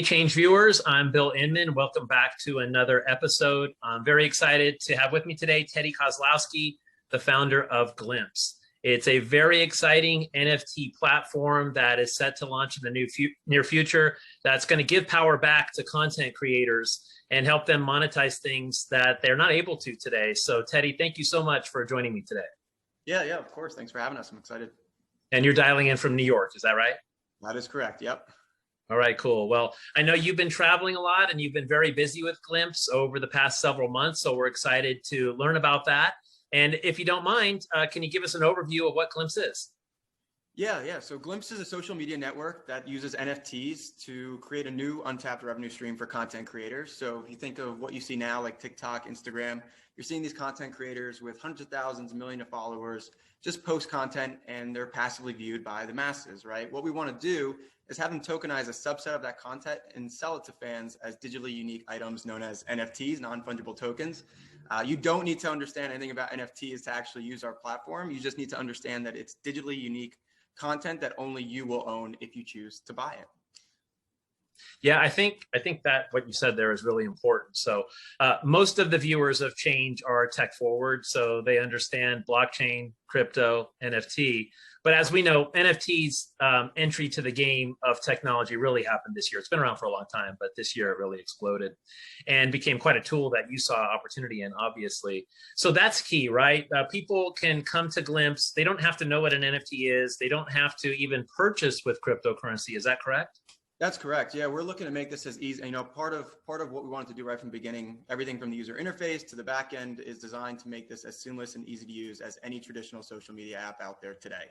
ChAInge viewers, I'm Bill Inman. Welcome back to another episode. I'm very excited to have with me today Teddy Kozlowski, the founder of Glimpse. It's a very exciting NFT platform that is set to launch in the near future that's going to give power back to content creators and help them monetize things that they're not able to today. So Teddy, thank you so much for joining me today. Yeah, of course. Thanks for having us. I'm excited. And you're dialing in from New York, is that right? That is correct. Yep. All right, cool. Well, I know you've been traveling a lot and you've been very busy with Glimpse over the past several months, so we're excited to learn about that. And if you don't mind, can you give us an overview of what Glimpse is? Yeah. So Glimpse is a social media network that uses NFTs to create a new untapped revenue stream for content creators. So if you think of what you see now, like TikTok, Instagram, you're seeing these content creators with hundreds of thousands, millions of followers, just post content and they're passively viewed by the masses, right? What we want to do is have them tokenize a subset of that content and sell it to fans as digitally unique items known as NFTs, non-fungible tokens. You don't need to understand anything about NFTs to actually use our platform. You just need to understand that it's digitally unique content that only you will own if you choose to buy it. Yeah, I think that what you said there is really important. So most of the viewers of ChAInge are tech forward, so they understand blockchain, crypto, NFT. But as we know, NFT's entry to the game of technology really happened this year. It's been around for a long time, but this year it really exploded and became quite a tool that you saw opportunity in, obviously. So that's key, right? People can come to Glimpse. They don't have to know what an NFT is. They don't have to even purchase with cryptocurrency. Is that correct? That's correct. Yeah, we're looking to make this as easy. Part of what we wanted to do right from the beginning, everything from the user interface to the back end is designed to make this as seamless and easy to use as any traditional social media app out there today,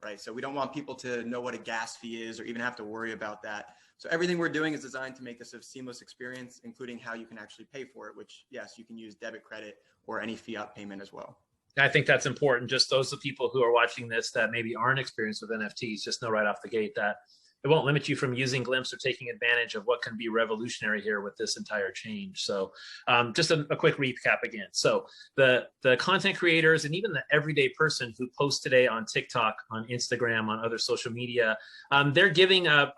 right? So we don't want people to know what a gas fee is or even have to worry about that. So everything we're doing is designed to make this a seamless experience, including how you can actually pay for it, which yes, you can use debit, credit, or any fiat payment as well. I think that's important. Just those of people who are watching this that maybe aren't experienced with NFTs, just know right off the gate that it won't limit you from using Glimpse or taking advantage of what can be revolutionary here with this entire change. So just a quick recap again. So the content creators and even the everyday person who posts today on TikTok, on Instagram, on other social media, they're giving a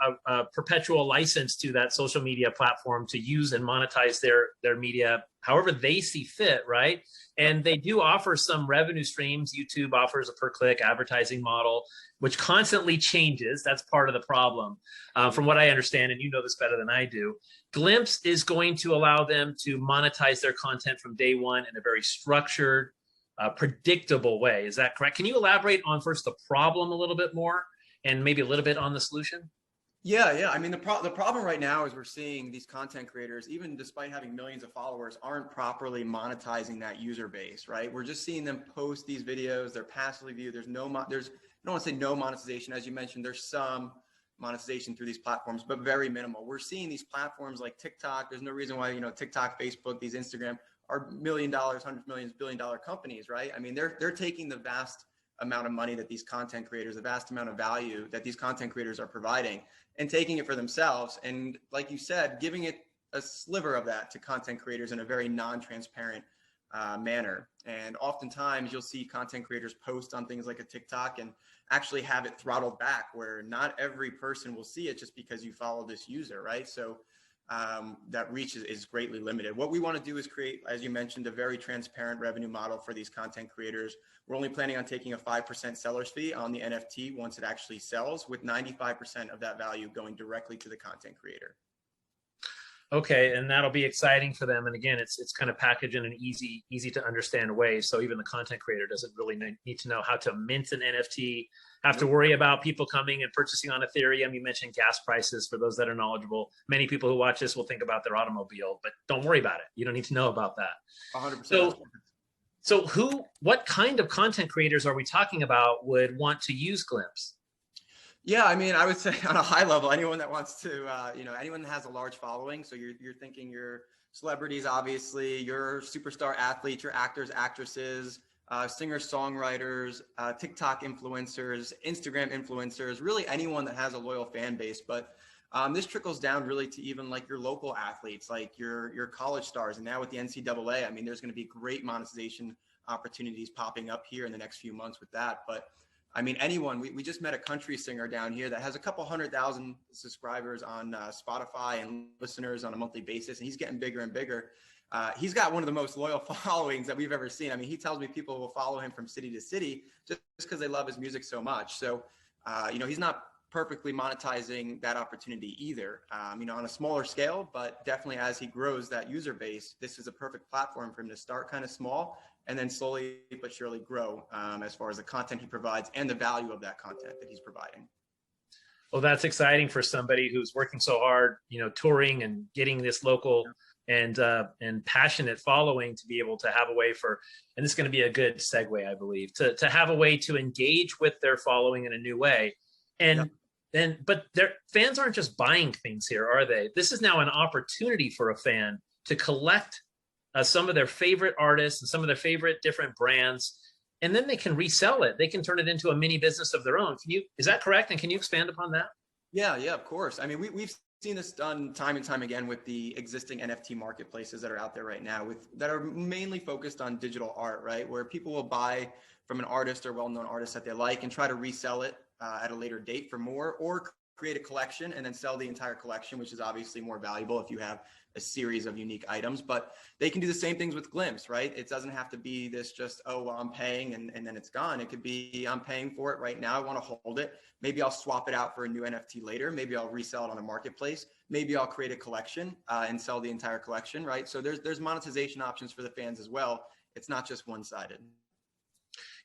perpetual license to that social media platform to use and monetize their media however they see fit, right? And they do offer some revenue streams. YouTube offers a per-click advertising model, which constantly changes. That's part of the problem. From what I understand, and you know this better than I do, Glimpse is going to allow them to monetize their content from day one in a very structured, predictable way. Is that correct? Can you elaborate on first the problem a little bit more and maybe a little bit on the solution? Yeah. I mean, the problem right now is we're seeing these content creators, even despite having millions of followers, aren't properly monetizing that user base, right? We're just seeing them post these videos. They're passively viewed. I don't want to say no monetization. As you mentioned, there's some monetization through these platforms, but very minimal. We're seeing these platforms like TikTok. There's no reason why, TikTok, Facebook, these Instagram are $1 million, hundreds of millions, billion-dollar companies, right? I mean, they're taking the vast amount of money that these content creators, the vast amount of value that these content creators are providing and taking it for themselves. And like you said, giving it a sliver of that to content creators in a very non-transparent manner. And oftentimes you'll see content creators post on things like a TikTok and actually have it throttled back where not every person will see it just because you follow this user, right? So that reach is greatly limited. What we want to do is create, as you mentioned, a very transparent revenue model for these content creators. We're only planning on taking a 5% seller's fee on the NFT once it actually sells, with 95% of that value going directly to the content creator. Okay, and that'll be exciting for them. And again, it's kind of packaged in an easy to understand way. So even the content creator doesn't really need to know how to mint an NFT, have to worry about people coming and purchasing on Ethereum. You mentioned gas prices. For those that are knowledgeable, many people who watch this will think about their automobile, but don't worry about it. You don't need to know about that. 100%. So what kind of content creators are we talking about would want to use Glimpse? Yeah, I mean, I would say on a high level, anyone that wants to, anyone that has a large following. So you're thinking your celebrities, obviously, your superstar athletes, your actors, actresses, singers, songwriters, TikTok influencers, Instagram influencers, really anyone that has a loyal fan base. But this trickles down really to even like your local athletes, like your college stars. And now with the NCAA, I mean, there's going to be great monetization opportunities popping up here in the next few months with that. But I mean, anyone, we just met a country singer down here that has a couple 100,000 subscribers on Spotify and listeners on a monthly basis, and he's getting bigger and bigger. He's got one of the most loyal followings that we've ever seen. I mean, he tells me people will follow him from city to city just because they love his music so much. So, you know, he's not perfectly monetizing that opportunity either, you know, on a smaller scale, but definitely as he grows that user base, this is a perfect platform for him to start kind of small and then slowly but surely grow as far as the content he provides and the value of that content that he's providing. Well, that's exciting for somebody who's working so hard, you know, touring and getting this local and passionate following to be able to have a way for, and this is going to be a good segue, I believe, to have a way to engage with their following in a new way. And then, but their fans aren't just buying things here, are they? This is now an opportunity for a fan to collect some of their favorite artists and some of their favorite different brands, and then they can resell it. They can turn it into a mini business of their own. Is that correct? And can you expand upon that? Yeah, of course. I mean, we've seen this done time and time again with the existing NFT marketplaces that are out there right now that are mainly focused on digital art, right? Where people will buy from an artist or well-known artist that they like and try to resell it at a later date for more, or create a collection and then sell the entire collection, which is obviously more valuable if you have a series of unique items. But they can do the same things with Glimpse, right? It doesn't have to be this just, oh, well, I'm paying and then it's gone. It could be, I'm paying for it right now, I want to hold it. Maybe I'll swap it out for a new NFT later. Maybe I'll resell it on a marketplace. Maybe I'll create a collection and sell the entire collection, right? So there's monetization options for the fans as well. It's not just one-sided.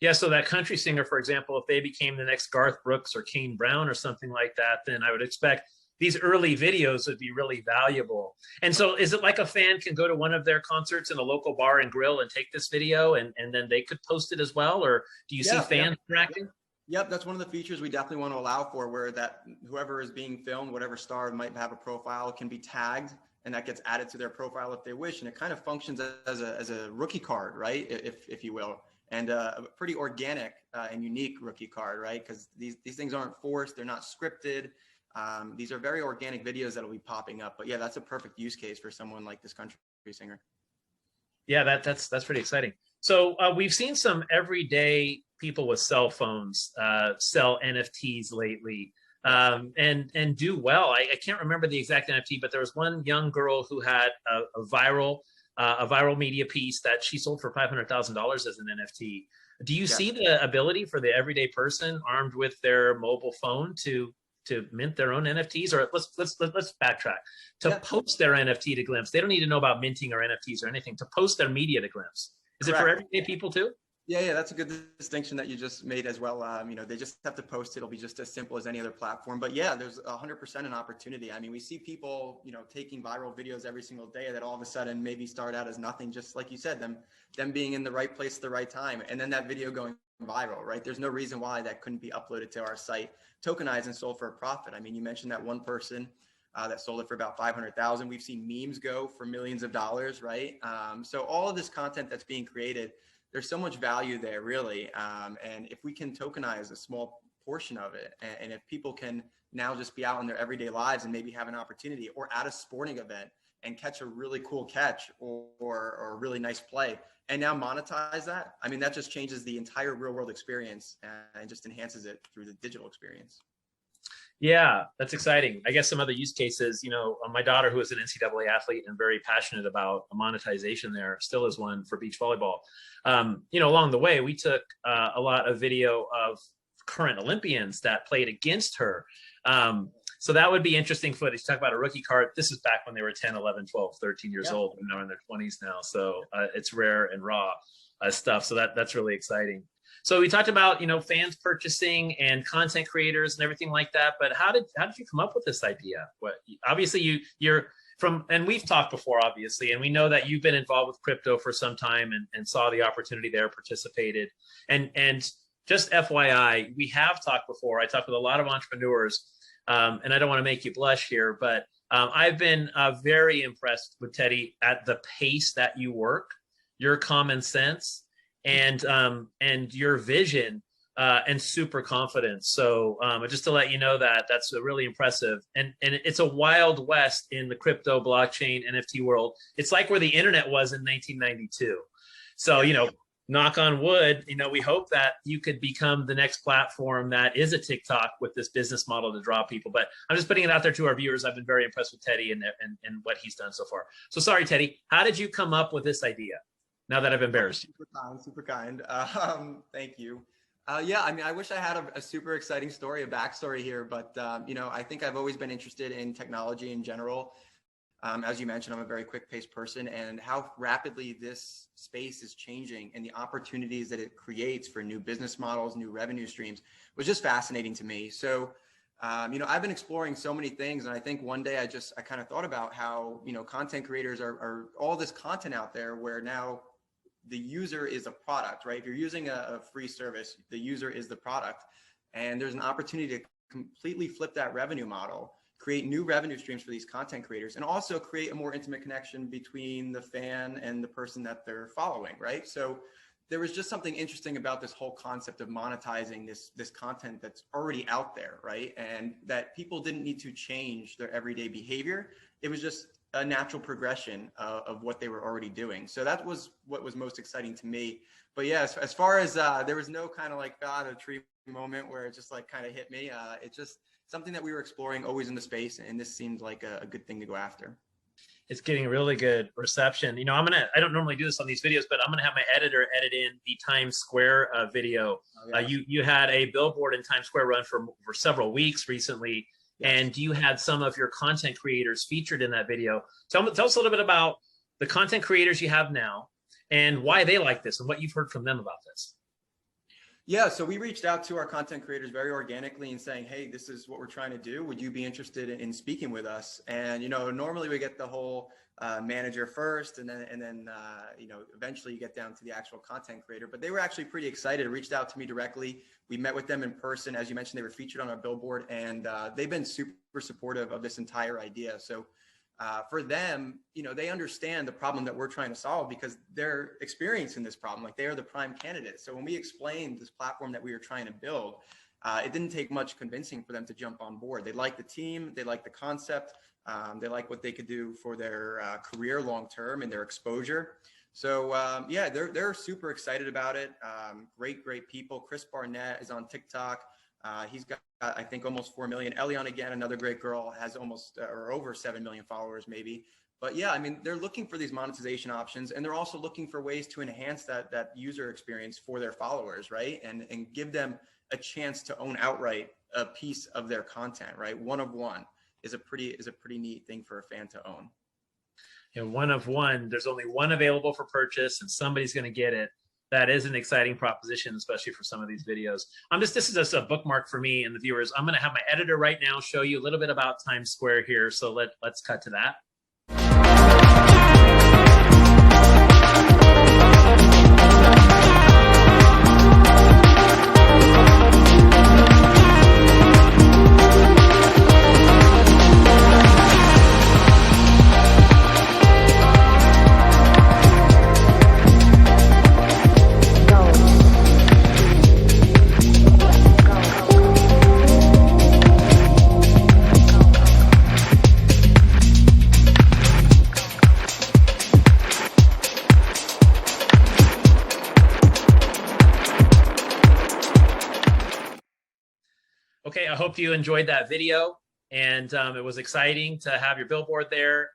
Yeah, so that country singer, for example, if they became the next Garth Brooks or Kane Brown or something like that, then I would expect these early videos would be really valuable. And so is it like a fan can go to one of their concerts in a local bar and grill and take this video and then they could post it as well? Or do you see fans interacting? Yep, that's one of the features we definitely want to allow for, where that whoever is being filmed, whatever star might have a profile, can be tagged and that gets added to their profile if they wish. And it kind of functions as a rookie card, right? If you will. And a pretty organic and unique rookie card, right? Because these things aren't forced, they're not scripted. These are very organic videos that'll be popping up. But yeah, that's a perfect use case for someone like this country singer. Yeah, that's pretty exciting. So we've seen some everyday people with cell phones sell NFTs lately and do well. I can't remember the exact NFT, but there was one young girl who had a viral media piece that she sold for $500,000 as an NFT. Do you see the ability for the everyday person armed with their mobile phone to mint their own NFTs? Or let's backtrack to post their NFT to Glimpse. They don't need to know about minting or NFTs or anything, to post their media to Glimpse. Is it for everyday people too? Yeah, that's a good distinction that you just made as well. You know, they just have to post it. It'll be just as simple as any other platform. But yeah, there's 100% an opportunity. I mean, we see people, you know, taking viral videos every single day that all of a sudden maybe start out as nothing, just like you said, them being in the right place at the right time, and then that video going viral, right? There's no reason why that couldn't be uploaded to our site, tokenized and sold for a profit. I mean, you mentioned that one person that sold it for about 500,000. We've seen memes go for millions of dollars, right? So all of this content that's being created, there's so much value there, really. And if we can tokenize a small portion of it, and if people can now just be out in their everyday lives and maybe have an opportunity, or at a sporting event and catch a really cool catch or a really nice play, and now monetize that, I mean, that just changes the entire real world experience and just enhances it through the digital experience. Yeah, that's exciting. I guess some other use cases, you know, my daughter, who is an NCAA athlete and very passionate about monetization there, still is one for beach volleyball. You know, along the way, we took a lot of video of current Olympians that played against her. So that would be interesting footage. Talk about a rookie card. This is back when they were 10, 11, 12, 13 years old, and now in their 20s now. So it's rare and raw stuff. So that's really exciting. So we talked about, you know, fans purchasing and content creators and everything like that. But how did you come up with this idea? What, obviously you're from, and we've talked before, obviously, and we know that you've been involved with crypto for some time and saw the opportunity there, participated. And just FYI, we have talked before. I talked with a lot of entrepreneurs, and I don't want to make you blush here, but I've been very impressed with Teddy at the pace that you work, your common sense, and your vision and super confidence. So just to let you know that's really impressive. And it's a wild west in the crypto, blockchain, NFT world. It's like where the internet was in 1992. So, you know, knock on wood, we hope that you could become the next platform that is a TikTok with this business model to draw people. But I'm just putting it out there to our viewers. I've been very impressed with Teddy and what he's done so far. So sorry, Teddy, how did you come up with this idea? Now that I've embarrassed you. Super kind. Thank you. Yeah, I mean, I wish I had a super exciting story, a backstory here, but I think I've always been interested in technology in general. As you mentioned, I'm a very quick-paced person, and how rapidly this space is changing and the opportunities that it creates for new business models, new revenue streams was just fascinating to me. So, I've been exploring so many things, and I think one day I kind of thought about how, content creators are all this content out there where now the user is a product, right? If you're using a free service, the user is the product, and there's an opportunity to completely flip that revenue model, create new revenue streams for these content creators, and also create a more intimate connection between the fan and the person that they're following, right? So there was just something interesting about this whole concept of monetizing this content that's already out there, right? And that people didn't need to change their everyday behavior. It was just a natural progression of what they were already doing. So that was what was most exciting to me. But yes, as far as there was no kind of like a tree moment where it just like kind of hit me. It's just something that we were exploring always in the space, and this seemed like a good thing to go after. It's getting really good reception. I don't normally do this on these videos, but I'm gonna have my editor edit in the Times Square video. Oh, yes. You had a billboard in Times Square run for several weeks recently. Yes. And you had some of your content creators featured in that video. Tell us a little bit about the content creators you have now and why they like this and what you've heard from them about this. Yeah, so we reached out to our content creators very organically and saying, hey, this is what we're trying to do. Would you be interested in speaking with us? And, normally we get the whole manager first, and then eventually you get down to the actual content creator. But they were actually pretty excited, reached out to me directly. We met with them in person. As you mentioned, they were featured on our billboard, and they've been super supportive of this entire idea. So for them, they understand the problem that we're trying to solve because they're experiencing this problem. Like, they are the prime candidate. So when we explained this platform that we were trying to build, it didn't take much convincing for them to jump on board. They like the team, they like the concept, they like what they could do for their career long-term and their exposure. So yeah, they're super excited about it. Great people. Chris Barnett is on TikTok. He's got, I think, almost 4 million. Elion, again, another great girl, has almost or over 7 million followers maybe. But yeah, I mean, they're looking for these monetization options, and they're also looking for ways to enhance that user experience for their followers, right? And give them a chance to own outright a piece of their content, right? One of one is a pretty neat thing for a fan to own. One of one, there's only one available for purchase, and somebody's going to get it. That is an exciting proposition, especially for some of these videos. This is just a bookmark for me and the viewers. I'm going to have my editor right now show you a little bit about Times Square here. So let's cut to that. Okay, I hope you enjoyed that video, and it was exciting to have your billboard there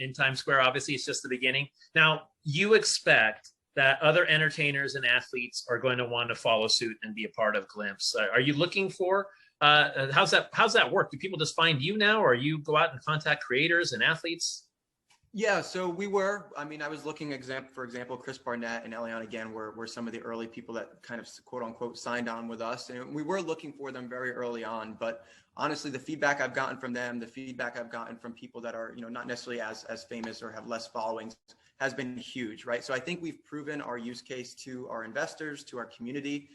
in Times Square. Obviously, it's just the beginning. Now, you expect that other entertainers and athletes are going to want to follow suit and be a part of Glimpse. Are you looking for, how's that work? Do people just find you now, or you go out and contact creators and athletes? Yeah, so I was looking, for example, Chris Barnett and Elion, again, were some of the early people that kind of quote unquote signed on with us. And we were looking for them very early on, but honestly, the feedback I've gotten from them, the feedback I've gotten from people that are, not necessarily as famous or have less followings, has been huge, right? So I think we've proven our use case to our investors, to our community.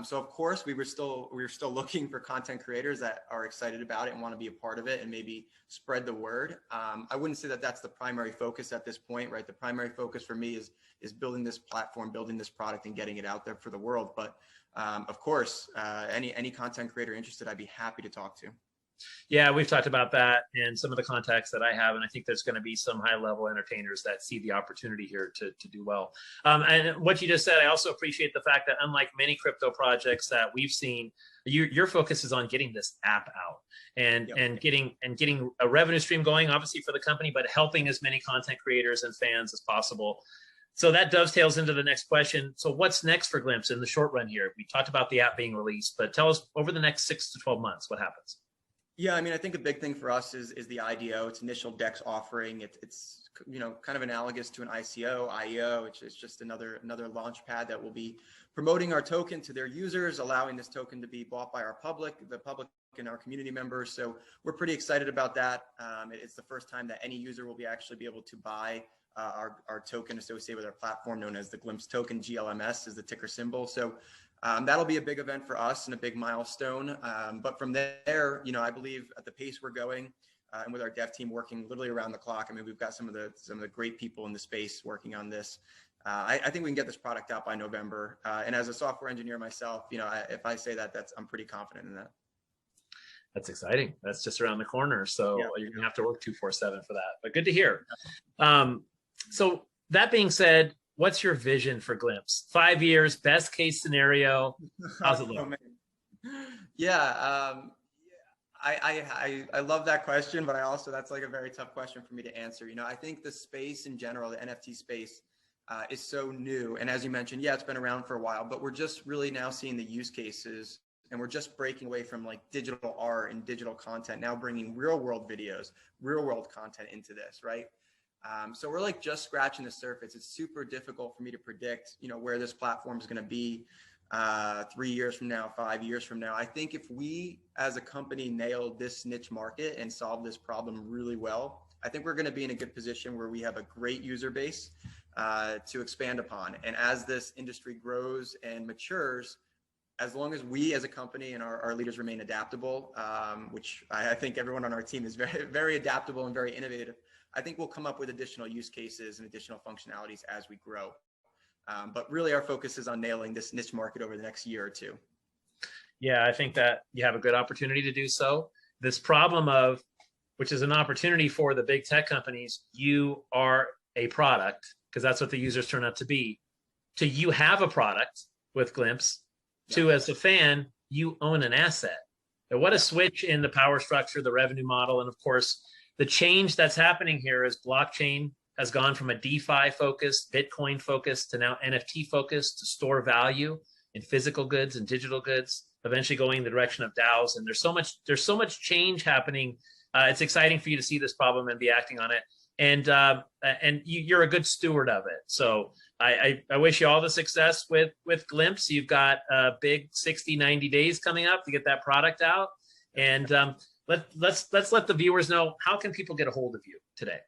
So of course we were still looking for content creators that are excited about it and want to be a part of it and maybe spread the word. I wouldn't say that that's the primary focus at this point, right? The primary focus for me is building this platform, building this product, and getting it out there for the world. But of course, any content creator interested, I'd be happy to talk to. Yeah, we've talked about that and some of the contacts that I have, and I think there's going to be some high-level entertainers that see the opportunity here to do well. And what you just said, I also appreciate the fact that unlike many crypto projects that we've seen, your focus is on getting this app out and getting a revenue stream going, obviously for the company, but helping as many content creators and fans as possible. So that dovetails into the next question. So what's next for Glimpse in the short run here? We talked about the app being released, but tell us over the next 6 to 12 months, what happens? Yeah, I mean, I think a big thing for us is the IDO. It's initial DEX offering. It's kind of analogous to an ICO, IEO, which is just another launch pad that will be promoting our token to their users, allowing this token to be bought by the public and our community members. So we're pretty excited about that. It's the first time that any user will actually be able to buy our token associated with our platform, known as the Glimpse token. GLMS is the ticker symbol. So that'll be a big event for us and a big milestone. But from there, I believe at the pace we're going, and with our dev team working literally around the clock, I mean, we've got some of the great people in the space working on this. I think we can get this product out by November. And as a software engineer myself, if I say that, I'm pretty confident in that. That's exciting. That's just around the corner. So you're gonna have to work 24/7 for that. But good to hear. So that being said, what's your vision for Glimpse? 5 years, best case scenario. How's it look? Yeah, I love that question, but that's like a very tough question for me to answer. I think the space in general, the NFT space, is so new. And as you mentioned, it's been around for a while, but we're just really now seeing the use cases, and we're just breaking away from like digital art and digital content, now bringing real world videos, real world content into this, right? So we're like just scratching the surface. It's super difficult for me to predict, where this platform is going to be 3 years from now, 5 years from now. I think if we as a company nail this niche market and solve this problem really well, I think we're going to be in a good position where we have a great user base to expand upon. And as this industry grows and matures, as long as we as a company and our leaders remain adaptable, which I think everyone on our team is very, very adaptable and very innovative, I think we'll come up with additional use cases and additional functionalities as we grow. But really our focus is on nailing this niche market over the next year or two. Yeah, I think that you have a good opportunity to do so. This problem which is an opportunity for the big tech companies, you are a product, because that's what the users turn out to be. To you have a product with Glimpse, to as a fan, you own an asset. And what a switch in the power structure, the revenue model, and of course, the change that's happening here is blockchain has gone from a DeFi focused, Bitcoin focused, to now NFT focused, to store value in physical goods and digital goods, eventually going in the direction of DAOs. And there's so much change happening. It's exciting for you to see this problem and be acting on it. And you're a good steward of it. So I wish you all the success with Glimpse. You've got a big 60, 90 days coming up to get that product out. And let's let the viewers know, how can people get a hold of you today?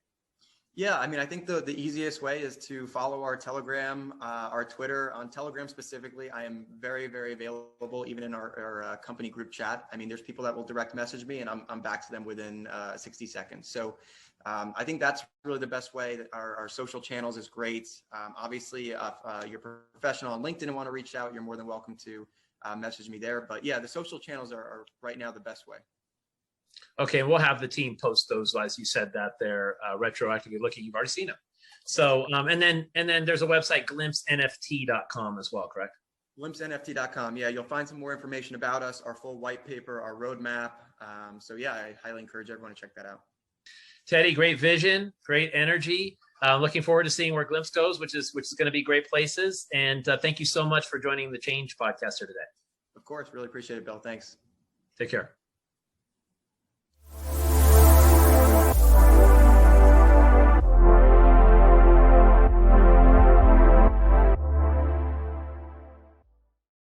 Yeah, I mean, I think the easiest way is to follow our Telegram, our Twitter. On Telegram specifically, I am very, very available, even in our company group chat. I mean, there's people that will direct message me and I'm back to them within 60 seconds. So I think that's really the best way. Our social channels is great. Obviously, if you're professional on LinkedIn and want to reach out, you're more than welcome to message me there. But yeah, the social channels are right now the best way. Okay, and we'll have the team post those, as you said, that they're retroactively looking. You've already seen them. So, and then there's a website, glimpsenft.com as well, correct? Glimpsenft.com. Yeah, you'll find some more information about us, our full white paper, our roadmap. So yeah, I highly encourage everyone to check that out. Teddy, great vision, great energy. Looking forward to seeing where Glimpse goes, which is going to be great places. And thank you so much for joining the ChAInge podcast here today. Of course, really appreciate it, Bill. Thanks. Take care.